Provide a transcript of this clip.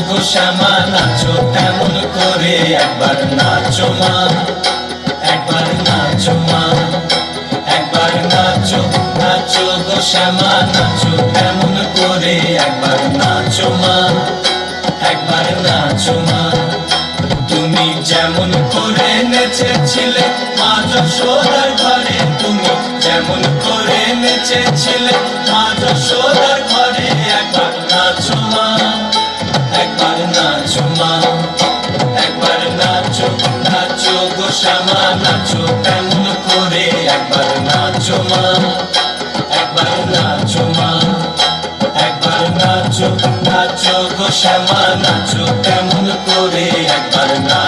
গো শ্যামা নাচো কেমন করে, একবার নাচো মা, একবার নাচো মা, একবার নাচো, নাচো গো শ্যামা নাচো কেমন করে, একবার নাচো মা, একবার নাচো মা। তুমি যেমন করে নেচেছিলে মা যশোদার ঘরে, তুমি যেমন করে নেচেছিলে মা যশোদার ঘরে, একবার নাচো মা, একবার নাচো মা, একবার নাচো, নাচো গো শ্যামা নাচো কেমন করে, একবার নাচো মা, একবার নাচো মা, একবার নাচো, নাচো গো শ্যামা নাচো কেমন করে, একবার নাচো।